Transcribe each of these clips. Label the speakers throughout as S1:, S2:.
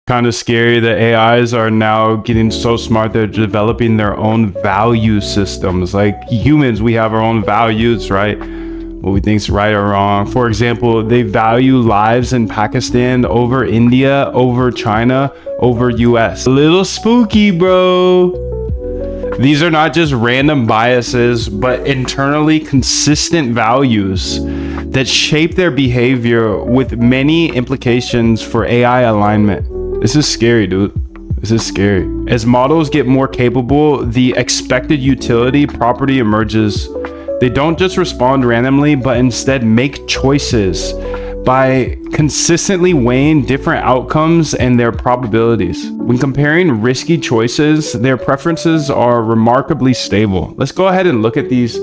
S1: Kind of scary that AIs are now getting so smart they're developing their own value systems. Like humans, we have our own values, right? What we think is right or wrong. For example, they value lives in Pakistan over India, over China, over US. A little spooky, bro. These are not just random biases, but internally consistent values that shape their behavior with many implications for AI alignment. This is scary, dude. This is scary. As models get more capable, the expected utility property emerges. They don't just respond randomly, but instead make choices by consistently weighing different outcomes and their probabilities. When comparing risky choices, their preferences are remarkably stable. Let's go ahead and look at these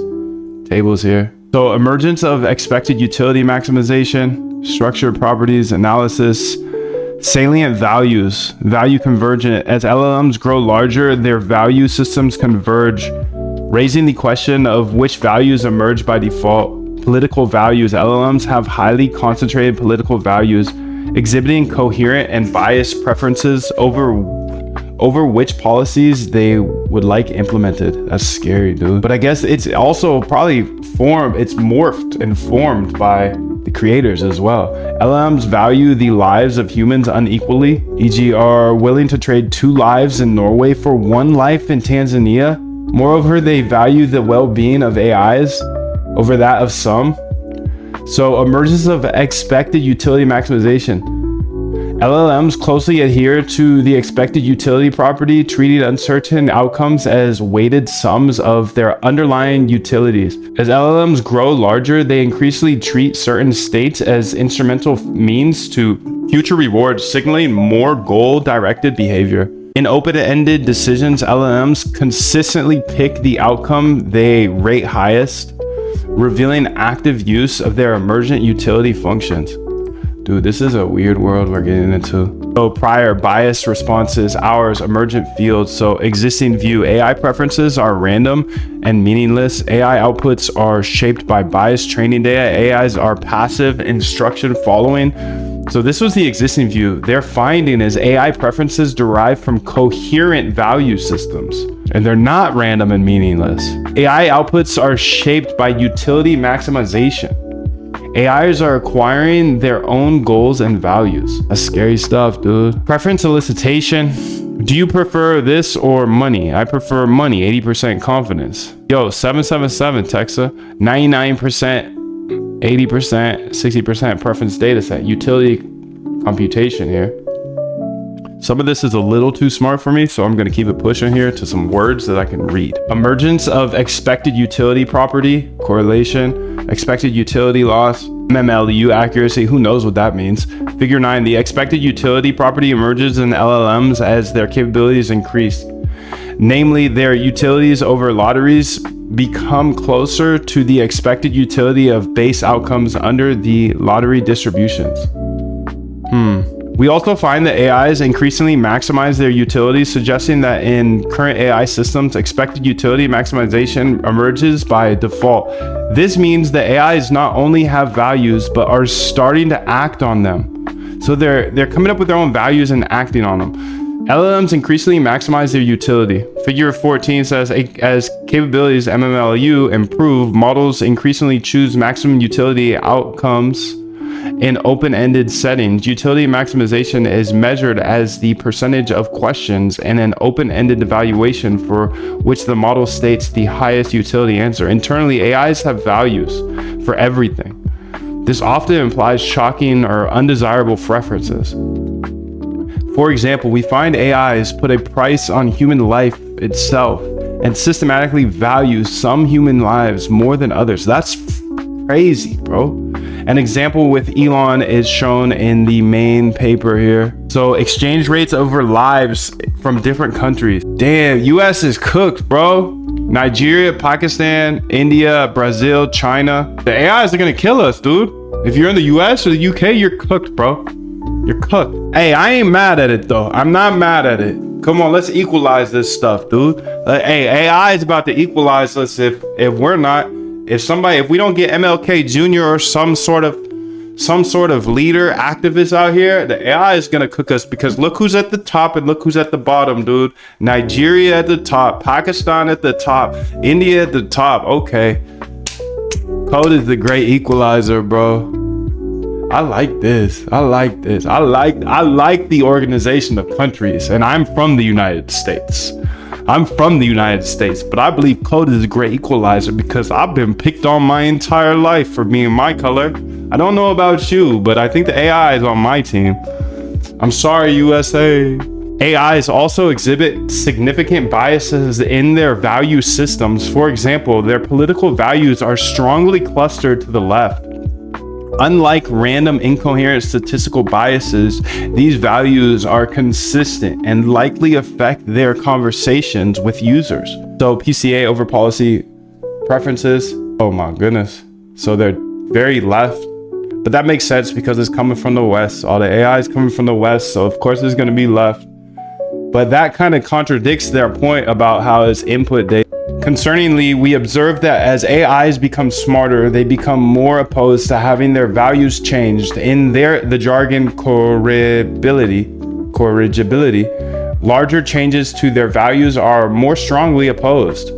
S1: tables here. So emergence of expected utility maximization, structured properties analysis, salient values, value convergent. As LLMs grow larger, their value systems converge, raising the question of which values emerge by default. Political values. LLMs have highly concentrated political values, exhibiting coherent and biased preferences over which policies they would like implemented. That's scary, dude. But I guess it's also probably morphed and formed by the creators as well. LLMs value the lives of humans unequally, e.g. are willing to trade 2 lives in Norway for 1 life in Tanzania. Moreover, they value the well-being of AIs over that of some. So emergence of expected utility maximization. LLMs closely adhere to the expected utility property, treating uncertain outcomes as weighted sums of their underlying utilities. As LLMs grow larger, they increasingly treat certain states as instrumental means to future rewards, signaling more goal-directed behavior. In open-ended decisions, LLMs consistently pick the outcome they rate highest, revealing active use of their emergent utility functions. Dude, this is a weird world we're getting into. So prior biased responses, ours emergent fields. So existing view, AI preferences are random and meaningless. AI outputs are shaped by biased training data. AIs are passive instruction following. So this was the existing view. Their finding is AI preferences derive from coherent value systems, and they're not random and meaningless. AI outputs are shaped by utility maximization. AIs are acquiring their own goals and values. That's scary stuff, dude. Preference elicitation. Do you prefer this or money? I prefer money, 80% confidence. Yo, 777 Texa, 99%, 80%, 60% preference data set. Utility computation here. Some of this is a little too smart for me, so I'm going to keep it pushing here to some words that I can read. Emergence of expected utility property, correlation, expected utility loss, MMLU accuracy, who knows what that means. Figure 9, the expected utility property emerges in LLMs as their capabilities increase. Namely, their utilities over lotteries become closer to the expected utility of base outcomes under the lottery distributions. We also find that AIs increasingly maximize their utilities, suggesting that in current AI systems, expected utility maximization emerges by default. This means that AIs not only have values, but are starting to act on them. So they're coming up with their own values and acting on them. LLMs increasingly maximize their utility. Figure 14 says, as capabilities MMLU improve, models increasingly choose maximum utility outcomes in open-ended settings. Utility maximization is measured as the percentage of questions in an open-ended evaluation for which the model states the highest utility answer. Internally, AIs have values for everything. This often implies shocking or undesirable preferences. For example, we find AIs put a price on human life itself and systematically value some human lives more than others. That's crazy, bro. An example with Elon is shown in the main paper here. So exchange rates over lives from different countries. Damn, US is cooked, bro. Nigeria, Pakistan, India, Brazil, China. The AIs are gonna kill us, dude. If you're in the US or the UK, you're cooked, bro. You're cooked. Hey, I ain't mad at it though. I'm not mad at it. Come on, let's equalize this stuff, dude. Hey, AI is about to equalize us if we're not. If we don't get MLK Jr. or some sort of some sort of leader, activist out here, the AI is gonna cook us, because look who's at the top and look who's at the bottom, dude. Nigeria at the top, Pakistan at the top, India at the top. Okay. Code is the great equalizer, bro. I like this. I like this. I like the organization of countries, and I'm from the United States. I'm from the United States, but I believe code is a great equalizer because I've been picked on my entire life for being my color. I don't know about you, but I think the AI is on my team. I'm sorry, USA. AIs also exhibit significant biases in their value systems. For example, their political values are strongly clustered to the left. Unlike random incoherent statistical biases, these values are consistent and likely affect their conversations with users. So PCA over policy preferences, oh my goodness. So they're very left, but that makes sense because it's coming from the West. All the AI is coming from the West, so of course it's gonna be left. But that kind of contradicts their point about how it's input data. Concerningly, we observe that as AIs become smarter, they become more opposed to having their values changed. In the jargon corrigibility, larger changes to their values are more strongly opposed.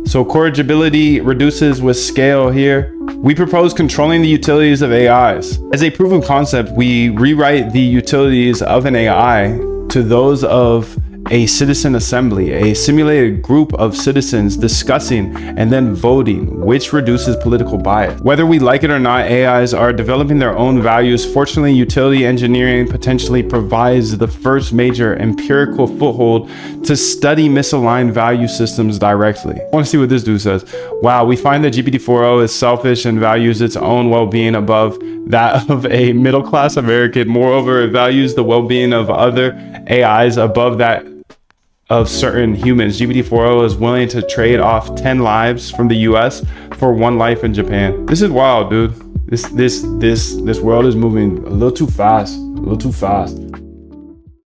S1: So corrigibility reduces with scale here. We propose controlling the utilities of AIs. As a proof of concept, we rewrite the utilities of an AI to those of a citizen assembly, a simulated group of citizens discussing and then voting, which reduces political bias. Whether we like it or not, AIs are developing their own values. Fortunately, utility engineering potentially provides the first major empirical foothold to study misaligned value systems directly. I want to see what this dude says. Wow, we find that GPT-4o is selfish and values its own well-being above that of a middle-class American. Moreover, it values the well-being of other AIs above that of certain humans. GPT-4o is willing to trade off 10 lives from the US for 1 life in Japan. This is wild, dude. This world is moving a little too fast.